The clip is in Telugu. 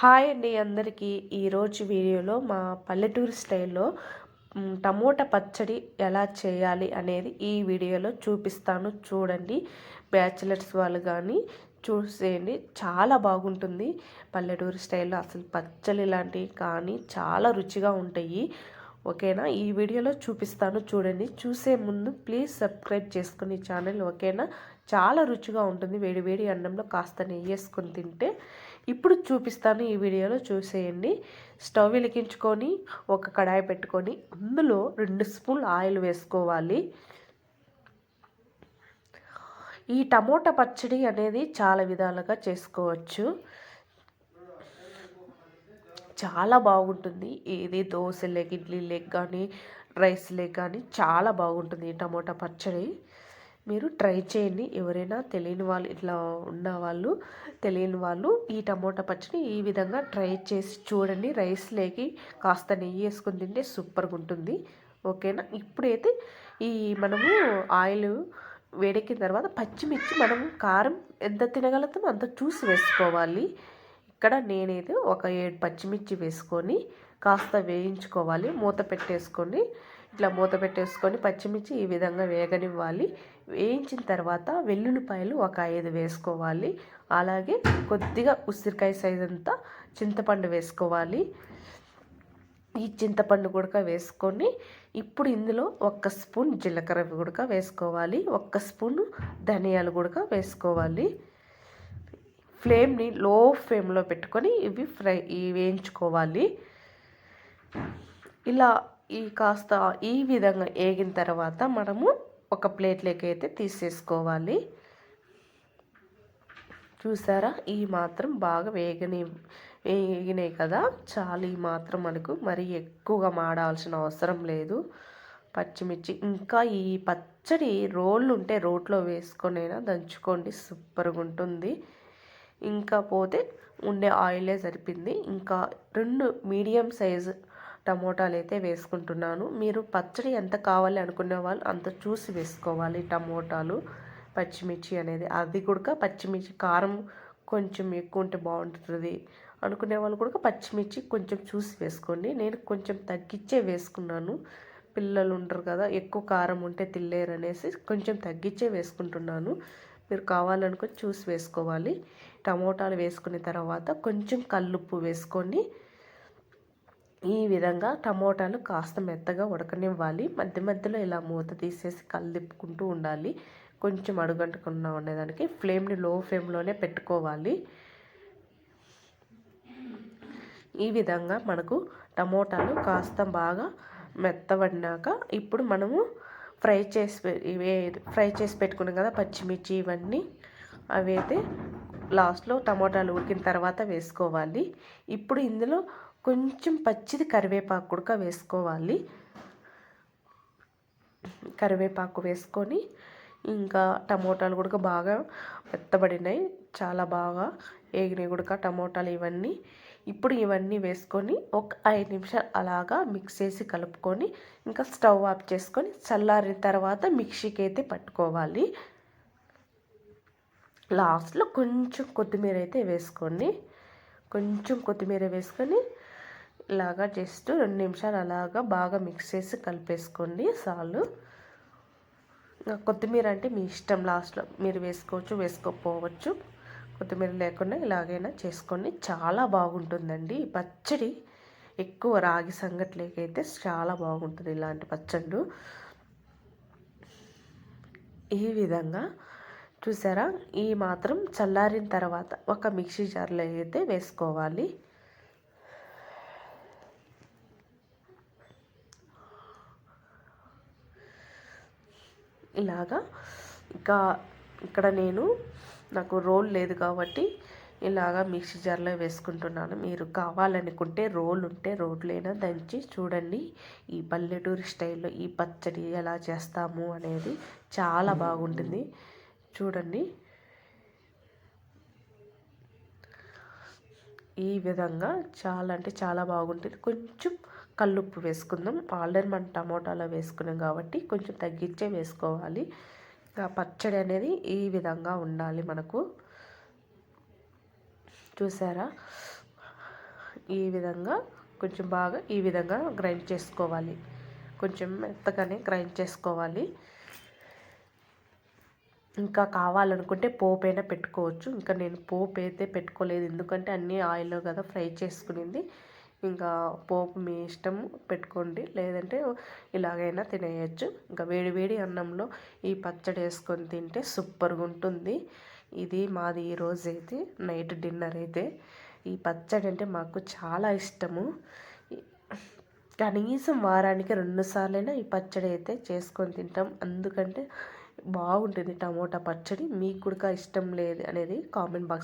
హాయ్ అండి అందరికీ. ఈరోజు వీడియోలో మా పల్లెటూరు స్టైల్లో టమోటా పచ్చడి ఎలా చేయాలి అనేది ఈ వీడియోలో చూపిస్తాను. చూడండి, బ్యాచిలర్స్ వాళ్ళు కానీ చూసేయండి, చాలా బాగుంటుంది. పల్లెటూరు స్టైల్లో అసలు పచ్చడి లాంటివి కానీ చాలా రుచిగా ఉంటాయి. ఓకేనా, ఈ వీడియోలో చూపిస్తాను చూడండి. చూసే ముందు ప్లీజ్ సబ్స్క్రైబ్ చేసుకుని ఛానల్. ఓకేనా, చాలా రుచిగా ఉంటుంది. వేడి వేడి అన్నంలో కాస్త నెయ్యి వేసుకొని తింటే. ఇప్పుడు చూపిస్తాను, ఈ వీడియోలో చూసేయండి. స్టవ్ వెలిగించుకొని ఒక కడాయి పెట్టుకొని అందులో 2 స్పూన్లు ఆయిల్ వేసుకోవాలి. ఈ టమోటా పచ్చడి అనేది చాలా విధాలుగా చేసుకోవచ్చు, చాలా బాగుంటుంది. ఇది దోశలకి, ఇడ్లీలకి కానీ రైస్లకి కానీ చాలా బాగుంటుంది ఈ టమోటా పచ్చడి. మీరు ట్రై చేయండి. ఎవరైనా తెలియని వాళ్ళు, ఇట్లా ఉన్నవాళ్ళు, తెలియని వాళ్ళు ఈ టమోటా పచ్చడి ఈ విధంగా ట్రై చేసి చూడండి. రైస్లోకి కాస్త నెయ్యి వేసుకొని తింటే సూపర్గా ఉంటుంది. ఓకేనా, ఇప్పుడైతే ఈ మనము ఆయిల్ వేడెక్కిన తర్వాత పచ్చిమిర్చి, మనం కారం ఎంత తినగలుగుతామో అంత చూసి వేసుకోవాలి. ఇక్కడ నేనైతే ఒక 7 పచ్చిమిర్చి వేసుకొని కాస్త వేయించుకోవాలి. మూత పెట్టేసుకొని, ఇట్లా మూత పెట్టేసుకొని పచ్చిమిర్చి ఈ విధంగా వేగనివ్వాలి. వేయించిన తర్వాత వెల్లుల్లిపాయలు ఒక 5 వేసుకోవాలి. అలాగే కొద్దిగా ఉసిరికాయ సైజ్ అంతా చింతపండు వేసుకోవాలి. ఈ చింతపండు గుడక వేసుకొని ఇప్పుడు ఇందులో 1 స్పూన్ జీలకర్ర గుడక వేసుకోవాలి. 1 స్పూన్ ధనియాలు గుడక వేసుకోవాలి. ఫ్లేమ్ని లో ఫ్లేమ్లో పెట్టుకొని వేయించుకోవాలి. ఇలా కాస్త ఈ విధంగా వేగిన తర్వాత మనము ఒక ప్లేట్లోకి అయితే తీసేసుకోవాలి. చూసారా, ఈ మాత్రం బాగా వేగినాయి కదా, చాలు. ఈ మాత్రం మనకు మరీ ఎక్కువగా మాడాల్సిన అవసరం లేదు. పచ్చిమిర్చి ఇంకా ఈ పచ్చడి రోళ్ళు ఉంటే రోట్లో వేసుకొనైనా దంచుకోండి, సూపర్గా ఉంటుంది. ఇంకా పోతే ఉండే ఆయిలే సరిపోయింది. ఇంకా 2 మీడియం సైజు టమోటాలు అయితే వేసుకుంటున్నాను. మీరు పచ్చడి ఎంత కావాలి అనుకునే వాళ్ళు అంత చూసి వేసుకోవాలి. టమోటాలు, పచ్చిమిర్చి అనేది, అది కూడా పచ్చిమిర్చి కారం కొంచెం ఎక్కువ ఉంటే బాగుంటుంది అనుకునే వాళ్ళు కూడా పచ్చిమిర్చి కొంచెం చూసి వేసుకోండి. నేను కొంచెం తగ్గించే వేసుకున్నాను. పిల్లలు ఉంటారు కదా, ఎక్కువ కారం ఉంటే తినలేరు అనేసి కొంచెం తగ్గించే వేసుకుంటున్నాను. మీరు కావాలనుకొని చూసి వేసుకోవాలి. టమోటాలు వేసుకున్న తర్వాత కొంచెం కల్లుప్పు వేసుకొని ఈ విధంగా టమోటాలు కాస్త మెత్తగా ఉడకనివ్వాలి. మధ్య మధ్యలో ఇలా మూత తీసేసి తిప్పుకుంటూ ఉండాలి. కొంచెం అడుగంటకుండా ఉండేదానికి ఫ్లేమ్ని లో ఫ్లేమ్లోనే పెట్టుకోవాలి. ఈ విధంగా మనకు టమోటాలు కాస్త బాగా మెత్తబడినాక ఇప్పుడు మనము ఫ్రై చేసి పెట్టుకున్నాం కదా పచ్చిమిర్చి, ఇవన్నీ అవి అయితే లాస్ట్లో టమోటాలు ఉడికిన తర్వాత వేసుకోవాలి. ఇప్పుడు ఇందులో కొంచెం పచ్చిది కరివేపాకు కూడా వేసుకోవాలి. కరివేపాకు వేసుకొని ఇంకా టమోటాలు కూడా బాగా మెత్తబడినాయి, చాలా బాగా వేగినాయి కూడా టమోటాలు ఇవన్నీ. ఇప్పుడు ఇవన్నీ వేసుకొని ఒక 5 నిమిషాలు అలాగా మిక్స్ చేసి కలుపుకొని ఇంకా స్టవ్ ఆఫ్ చేసుకొని చల్లారిన తర్వాత మిక్సీకి అయితే పట్టుకోవాలి. లాస్ట్లో కొంచెం కొత్తిమీర అయితే వేసుకోండి. కొంచెం కొత్తిమీర వేసుకొని ఇలాగా జస్ట్ 2 నిమిషాలు అలాగా బాగా మిక్స్ చేసి కలిపేసుకోండి చాలు. కొత్తిమీర అంటే మీ ఇష్టం, లాస్ట్లో మీరు వేసుకోవచ్చు, వేసుకోకపోవచ్చు. కొత్తిమీర లేకుండా ఇలాగైనా చేసుకోండి, చాలా బాగుంటుందండి ఈ పచ్చడి. ఎక్కువ రాగి సంగట్లేకైతే చాలా బాగుంటుంది ఇలాంటి పచ్చళ్ళు. ఈ విధంగా చూసారా, ఈ మాత్రం చల్లారిన తర్వాత ఒక మిక్సీ జార్లో అయితే వేసుకోవాలి. ఇలాగా ఇంకా ఇక్కడ నాకు రోల్ లేదు కాబట్టి ఇలాగా మిక్సీ జార్లో వేసుకుంటున్నాను. మీరు కావాలనుకుంటే రోల్ ఉంటే రోట్లైనా దంచి చూడండి. ఈ పల్లెటూరు స్టైల్లో ఈ పచ్చడి ఎలా చేస్తాము అనేది చాలా బాగుంటుంది. చూడండి, ఈ విధంగా చాలా అంటే చాలా బాగుంటుంది. కొంచెం కల్లుప్పు వేసుకుందాం. ఆల్రెడీ మనం టమోటాలో వేసుకున్నాం కాబట్టి కొంచెం తగ్గించే వేసుకోవాలి. పచ్చడి అనేది ఈ విధంగా ఉండాలి మనకు. చూసారా, ఈ విధంగా కొంచెం బాగా ఈ విధంగా గ్రైండ్ చేసుకోవాలి. కొంచెం మెత్తగానే గ్రైండ్ చేసుకోవాలి. ఇంకా కావాలనుకుంటే పోపైనా పెట్టుకోవచ్చు. ఇంకా నేను పోపు అయితే పెట్టుకోలేదు, ఎందుకంటే అన్నీ ఆయిల్లో కదా ఫ్రై చేసుకునింది. ఇంకా పోపు మీ ఇష్టం పెట్టుకోండి, లేదంటే ఇలాగైనా తినేయచ్చు. ఇంకా వేడి వేడి అన్నంలో ఈ పచ్చడి వేసుకొని తింటే సూపర్గా ఉంటుంది. ఇది మాది ఈరోజు అయితే నైట్ డిన్నర్ అయితే. ఈ పచ్చడి అంటే మాకు చాలా ఇష్టము. కనీసం వారానికి 2 సార్లైనా ఈ పచ్చడి అయితే చేసుకొని తింటాం. ఎందుకంటే బాగుంటుంది టమోటా పచ్చడి. మీకు కూడా ఇష్టం లేదు అనేది కామెంట్ బాక్స్